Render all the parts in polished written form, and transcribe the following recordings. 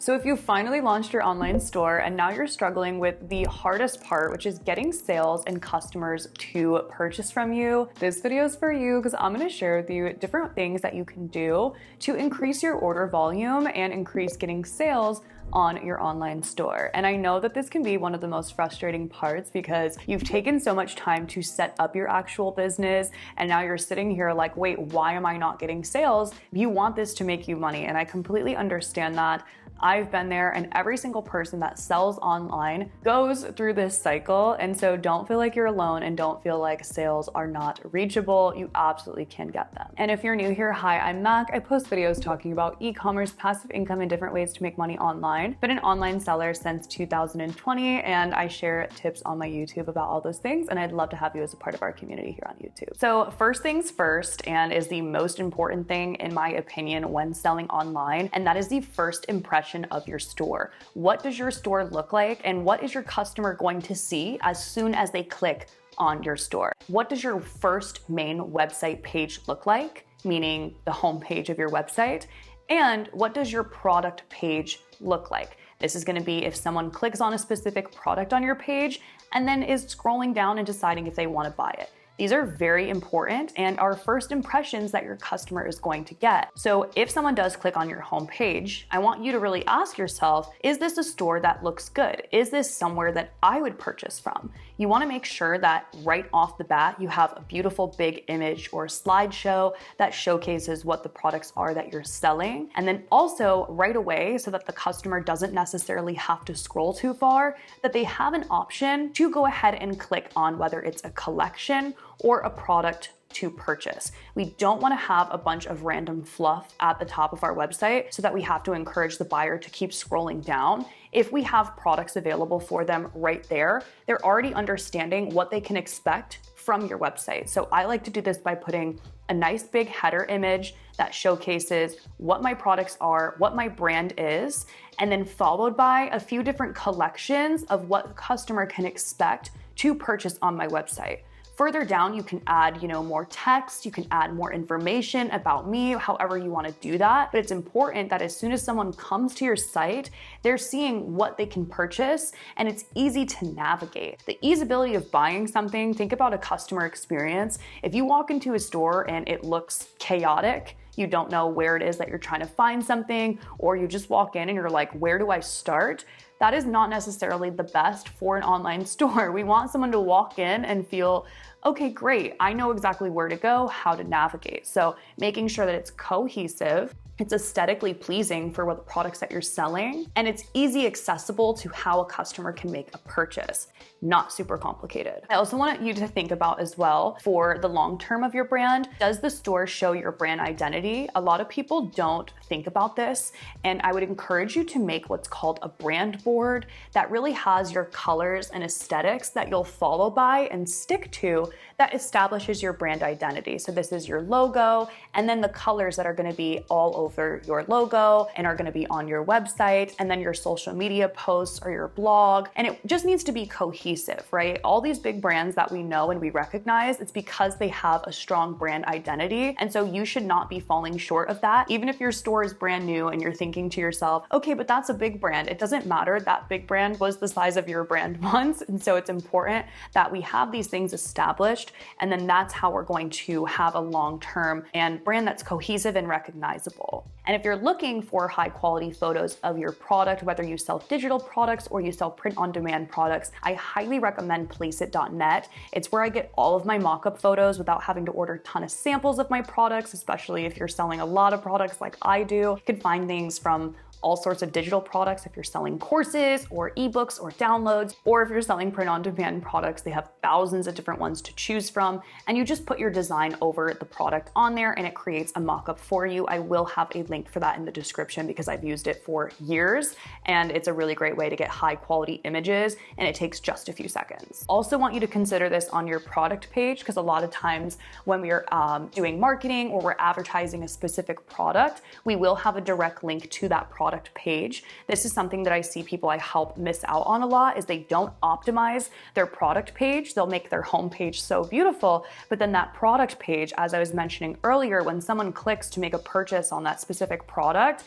So if you finally launched your online store and now you're struggling with the hardest part, which is getting sales and customers to purchase from you, this video is for you because I'm going to share with you different things that you can do to increase your order volume and increase getting sales on your online store. And I know that this can be one of the most frustrating parts because you've taken so much time to set up your actual business and now you're sitting here like, wait, why am I not getting sales? You want this to make you money, and I completely understand that. I've been there, and every single person that sells online goes through this cycle. And so don't feel like you're alone and don't feel like sales are not reachable. You absolutely can get them. And if you're new here, hi, I'm Mac. I post videos talking about e-commerce, passive income, and different ways to make money online. Been an online seller since 2020, and I share tips on my YouTube about all those things. And I'd love to have you as a part of our community here on YouTube. So first things first, and is the most important thing in my opinion when selling online, and that is the first impression of your store. What does your store look like, and what is your customer going to see as soon as they click on your store? What does your first main website page look like, meaning the home page of your website? And what does your product page look like? This is going to be if someone clicks on a specific product on your page and then is scrolling down and deciding if they want to buy it. These are very important and are first impressions that your customer is going to get. So if someone does click on your homepage, I want you to really ask yourself, is this a store that looks good? Is this somewhere that I would purchase from? You want to make sure that right off the bat, you have a beautiful big image or slideshow that showcases what the products are that you're selling. And then also right away, so that the customer doesn't necessarily have to scroll too far, that they have an option to go ahead and click on whether it's a collection or a product to purchase. We don't want to have a bunch of random fluff at the top of our website so that we have to encourage the buyer to keep scrolling down. If we have products available for them right there, they're already understanding what they can expect from your website. So I like to do this by putting a nice big header image that showcases what my products are, what my brand is, and then followed by a few different collections of what the customer can expect to purchase on my website. Further down, you can add, more text, you can add more information about me, however you want to do that. But it's important that as soon as someone comes to your site, they're seeing what they can purchase and it's easy to navigate. The easeability of buying something, think about a customer experience. If you walk into a store and it looks chaotic, you don't know where it is that you're trying to find something, or you just walk in and you're like, where do I start? That is not necessarily the best for an online store. We want someone to walk in and feel, okay, great, I know exactly where to go, how to navigate. So making sure that it's cohesive, it's aesthetically pleasing for what the products that you're selling, and it's easy accessible to how a customer can make a purchase. Not super complicated. I also want you to think about as well for the long term of your brand, does the store show your brand identity? A lot of people don't think about this, and I would encourage you to make what's called a brand board that really has your colors and aesthetics that you'll follow by and stick to that establishes your brand identity. So this is your logo, and then the colors that are going to be all over your logo and are going to be on your website, and then your social media posts or your blog. And it just needs to be cohesive, right? All these big brands that we know and we recognize, it's because they have a strong brand identity. And so you should not be falling short of that. Even if your store is brand new and you're thinking to yourself, okay, but that's a big brand. It doesn't matter. That big brand was the size of your brand once. And so it's important that we have these things established. And then that's how we're going to have a long-term and brand that's cohesive and recognizable. And if you're looking for high quality photos of your product, whether you sell digital products or you sell print on demand products, I highly recommend Placeit.net. It's where I get all of my mock-up photos without having to order a ton of samples of my products, especially if you're selling a lot of products like I do. You can find things from all sorts of digital products if you're selling courses or ebooks or downloads, or if you're selling print on demand products, they have thousands of different ones to choose from, and you just put your design over the product on there and it creates a mock-up for you. I will have a link for that in the description because I've used it for years, and it's a really great way to get high quality images, and it takes just a few seconds. Also want you to consider this on your product page, because a lot of times when we are doing marketing or we're advertising a specific product, we will have a direct link to that product page. This is something that I see people I help miss out on a lot, is they don't optimize their product page. They'll make their homepage so beautiful, but then that product page, as I was mentioning earlier, when someone clicks to make a purchase on that specific product,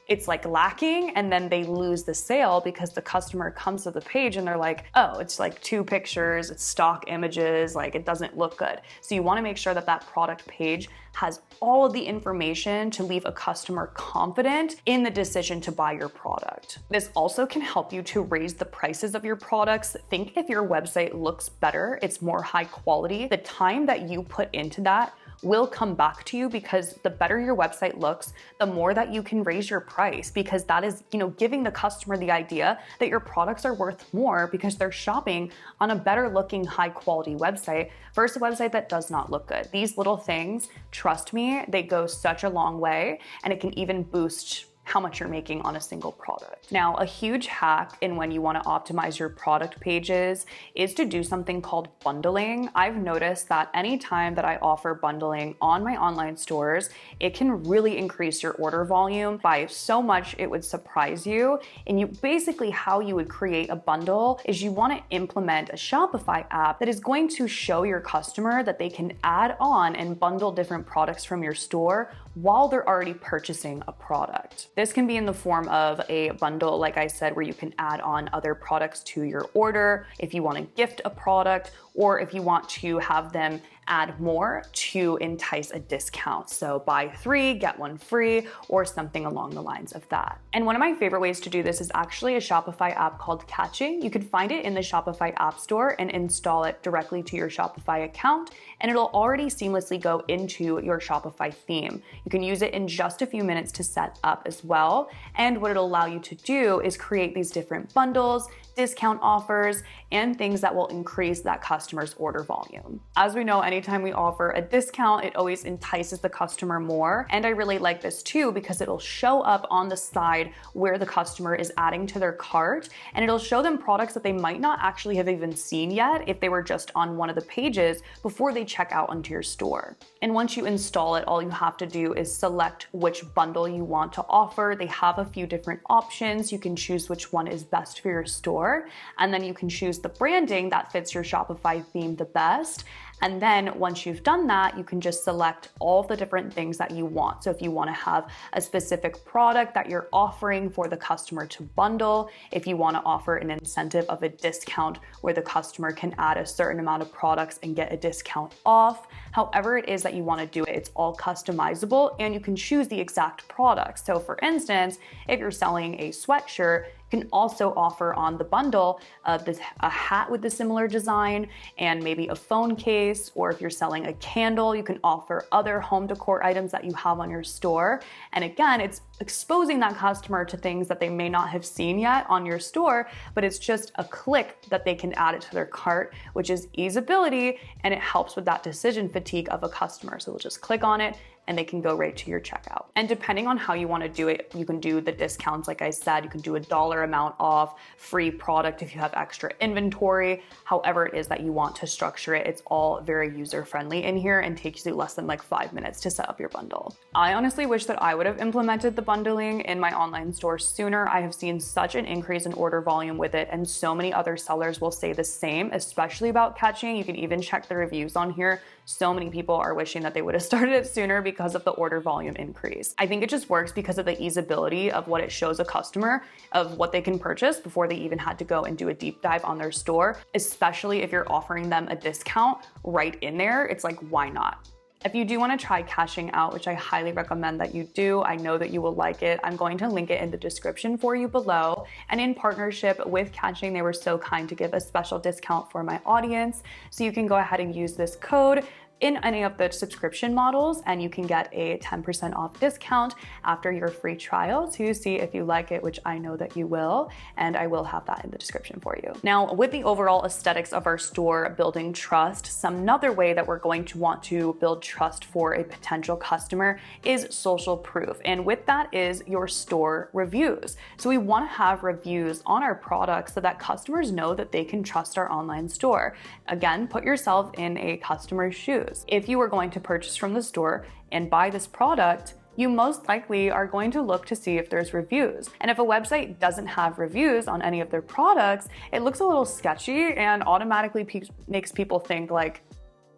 it's like lacking, and then they lose the sale because the customer comes to the page and they're like, oh, it's like 2 pictures, it's stock images, like it doesn't look good. So you want to make sure that that product page has all of the information to leave a customer confident in the decision to buy your product. This also can help you to raise the prices of your products. Think if your website looks better, it's more high quality, the time that you put into that will come back to you, because the better your website looks, the more that you can raise your price, because that is, giving the customer the idea that your products are worth more because they're shopping on a better looking, high quality website versus a website that does not look good. These little things, trust me, they go such a long way, and it can even boost how much you're making on a single product. Now, a huge hack in when you want to optimize your product pages is to do something called bundling. I've noticed that anytime that I offer bundling on my online stores, it can really increase your order volume by so much it would surprise you. And basically how you would create a bundle is you want to implement a Shopify app that is going to show your customer that they can add on and bundle different products from your store while they're already purchasing a product. This can be in the form of a bundle, like I said, where you can add on other products to your order if you want to gift a product, or if you want to have them add more to entice a discount. So buy 3, get 1 free, or something along the lines of that. And one of my favorite ways to do this is actually a Shopify app called Catching. You can find it in the Shopify App Store and install it directly to your Shopify account, and it'll already seamlessly go into your Shopify theme. You can use it in just a few minutes to set up as well. And what it'll allow you to do is create these different bundles, discount offers, and things that will increase that customer's order volume. As we know, anytime we offer a discount, it always entices the customer more. And I really like this too, because it'll show up on the side where the customer is adding to their cart, and it'll show them products that they might not actually have even seen yet if they were just on one of the pages before they check out onto your store. And once you install it, all you have to do is select which bundle you want to offer. They have a few different options. You can choose which one is best for your store, and then you can choose the branding that fits your Shopify theme the best. And then once you've done that, you can just select all the different things that you want. So if you want to have a specific product that you're offering for the customer to bundle, if you want to offer an incentive of a discount where the customer can add a certain amount of products and get a discount off, however it is that you want to do it, it's all customizable, and you can choose the exact product. So for instance, if you're selling a sweatshirt, can also offer on the bundle a hat with a similar design and maybe a phone case, or if you're selling a candle, you can offer other home decor items that you have on your store. And again, it's exposing that customer to things that they may not have seen yet on your store, but it's just a click that they can add it to their cart, which is easeability, and it helps with that decision fatigue of a customer. So they'll just click on it and they can go right to your checkout. And depending on how you want to do it, you can do the discounts. Like I said, you can do a dollar amount off, free product if you have extra inventory, however it is that you want to structure it. It's all very user-friendly in here and takes you less than like 5 minutes to set up your bundle. I honestly wish that I would have implemented the bundling in my online store sooner. I have seen such an increase in order volume with it, and so many other sellers will say the same, especially about Catching. You can even check the reviews on here. So many people are wishing that they would have started it sooner because of the order volume increase. I think it just works because of the easeability of what it shows a customer of what they can purchase before they even had to go and do a deep dive on their store, especially if you're offering them a discount right in there. It's like, why not? If you do want to try Cashing out, which I highly recommend that you do, I know that you will like it. I'm going to link it in the description for you below. And in partnership with Cashing, they were so kind to give a special discount for my audience. So you can go ahead and use this code in any of the subscription models, and you can get a 10% off discount after your free trial to see if you like it, which I know that you will, and I will have that in the description for you. Now, with the overall aesthetics of our store building trust, another way that we're going to want to build trust for a potential customer is social proof, and with that is your store reviews. So we want to have reviews on our products so that customers know that they can trust our online store. Again, put yourself in a customer's shoes. If you are going to purchase from the store and buy this product, you most likely are going to look to see if there's reviews. And if a website doesn't have reviews on any of their products, it looks a little sketchy and automatically makes people think like,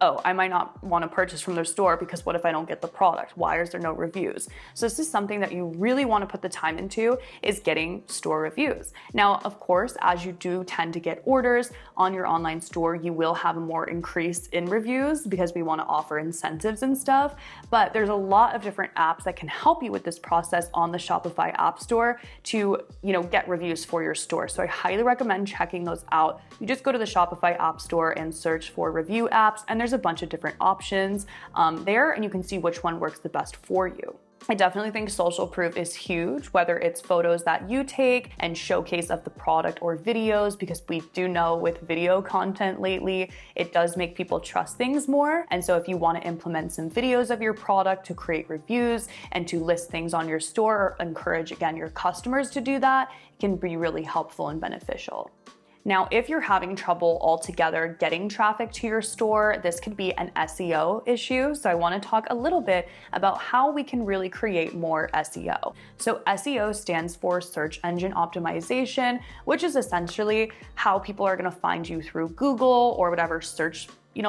oh, I might not want to purchase from their store because what if I don't get the product? Why is there no reviews? So this is something that you really want to put the time into, is getting store reviews. Now, of course, as you do tend to get orders on your online store, you will have a more increase in reviews because we want to offer incentives and stuff. But there's a lot of different apps that can help you with this process on the Shopify App Store to, get reviews for your store. So I highly recommend checking those out. You just go to the Shopify App Store and search for review apps, and there's a bunch of different options there, and you can see which one works the best for you. I definitely think social proof is huge, whether it's photos that you take and showcase of the product or videos, because we do know with video content lately, it does make people trust things more. And so if you want to implement some videos of your product to create reviews and to list things on your store, or encourage, again, your customers to do that, it can be really helpful and beneficial. Now, if you're having trouble altogether getting traffic to your store, this could be an SEO issue. So I want to talk a little bit about how we can really create more SEO. So SEO stands for search engine optimization, which is essentially how people are going to find you through Google or whatever search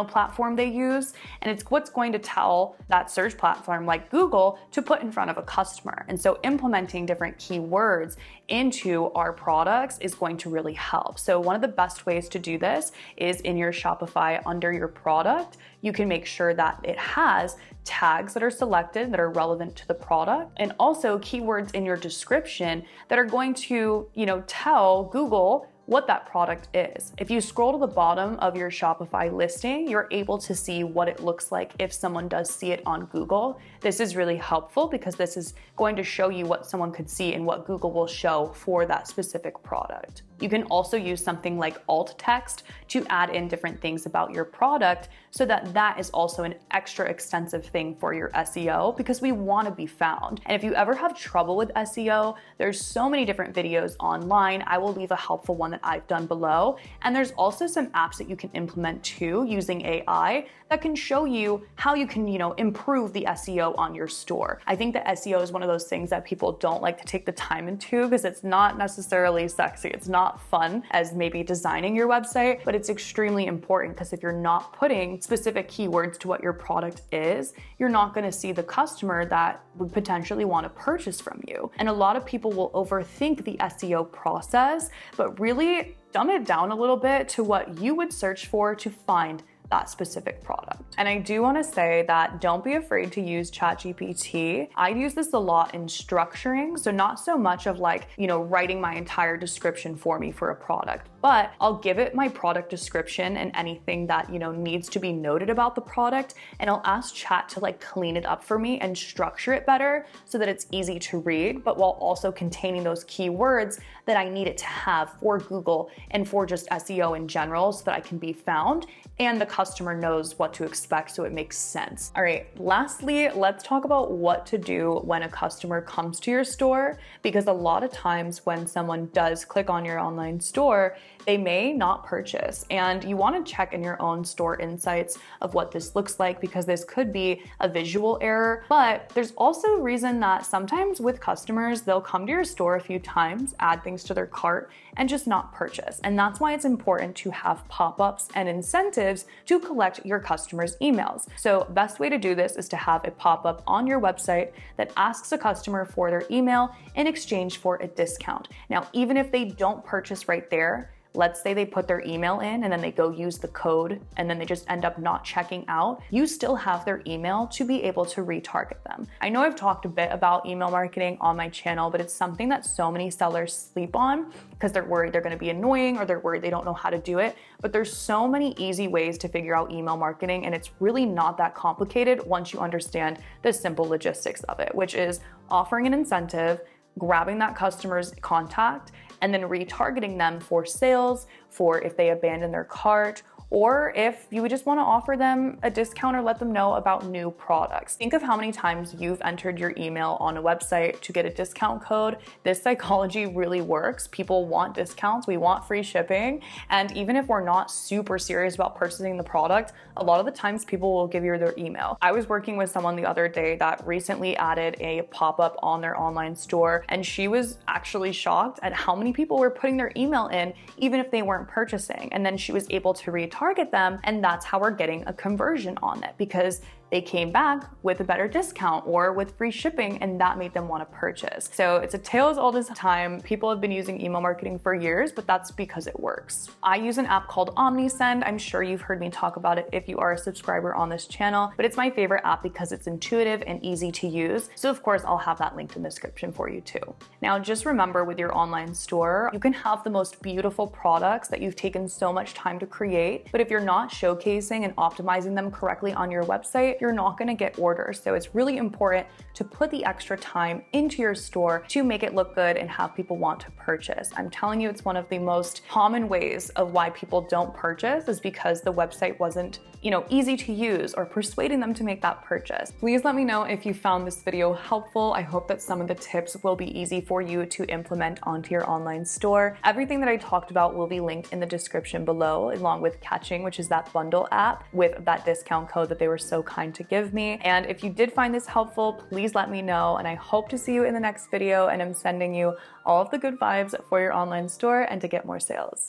platform they use. And it's what's going to tell that search platform like Google to put in front of a customer. And so implementing different keywords into our products is going to really help. So one of the best ways to do this is in your Shopify, under your product, you can make sure that it has tags that are selected that are relevant to the product, and also keywords in your description that are going to, tell Google what that product is. If you scroll to the bottom of your Shopify listing, you're able to see what it looks like if someone does see it on Google. This is really helpful because this is going to show you what someone could see and what Google will show for that specific product. You can also use something like alt text to add in different things about your product so that that is also an extra extensive thing for your SEO, because we want to be found. And if you ever have trouble with SEO, there's so many different videos online. I will leave a helpful one that I've done below. And there's also some apps that you can implement too using AI that can show you how you can, improve the SEO on your store. I think that SEO is one of those things that people don't like to take the time into because it's not necessarily sexy. It's not fun as maybe designing your website, but it's extremely important because if you're not putting specific keywords to what your product is, you're not going to see the customer that would potentially want to purchase from you. And a lot of people will overthink the SEO process, but really dumb it down a little bit to what you would search for to find that specific product. And I do want to say that don't be afraid to use ChatGPT. I use this a lot in structuring, so not so much of writing my entire description for me for a product, but I'll give it my product description and anything that, needs to be noted about the product, and I'll ask Chat to clean it up for me and structure it better so that it's easy to read, but while also containing those keywords that I need it to have for Google and for just SEO in general so that I can be found and the customer knows what to expect so it makes sense. All right, lastly, let's talk about what to do when a customer comes to your store, because a lot of times when someone does click on your online store, they may not purchase. And you want to check in your own store insights of what this looks like, because this could be a visual error. But there's also a reason that sometimes with customers, they'll come to your store a few times, add things to their cart, and just not purchase. And that's why it's important to have pop-ups and incentives to collect your customers' emails. So best way to do this is to have a pop-up on your website that asks a customer for their email in exchange for a discount. Now, even if they don't purchase right there, let's say they put their email in and then they go use the code and then they just end up not checking out, you still have their email to be able to retarget them. I know I've talked a bit about email marketing on my channel, but it's something that so many sellers sleep on because they're worried they're going to be annoying or they're worried they don't know how to do it. But there's so many easy ways to figure out email marketing, and it's really not that complicated once you understand the simple logistics of it, which is offering an incentive, grabbing that customer's contact, and then retargeting them for sales, for if they abandon their cart, or if you would just want to offer them a discount or let them know about new products. Think of how many times you've entered your email on a website to get a discount code. This psychology really works. People want discounts, we want free shipping, and even if we're not super serious about purchasing the product, a lot of the times people will give you their email. I was working with someone the other day that recently added a pop-up on their online store, and she was actually shocked at how many people were putting their email in even if they weren't purchasing, and then she was able to retarget target them, and that's how we're getting a conversion on it, because they came back with a better discount or with free shipping, and that made them want to purchase. So it's a tale as old as time. People have been using email marketing for years, but that's because it works. I use an app called Omnisend. I'm sure you've heard me talk about it if you are a subscriber on this channel, but it's my favorite app because it's intuitive and easy to use. So of course, I'll have that linked in the description for you too. Now, just remember, with your online store, you can have the most beautiful products that you've taken so much time to create, but if you're not showcasing and optimizing them correctly on your website, you're not going to get orders. So it's really important to put the extra time into your store to make it look good and have people want to purchase. I'm telling you, it's one of the most common ways of why people don't purchase is because the website wasn't, easy to use or persuading them to make that purchase. Please let me know if you found this video helpful. I hope that some of the tips will be easy for you to implement onto your online store. Everything that I talked about will be linked in the description below, along with Catching, which is that bundle app with that discount code that they were so kind to give me. And if you did find this helpful, please let me know, and I hope to see you in the next video, and I'm sending you all of the good vibes for your online store and to get more sales.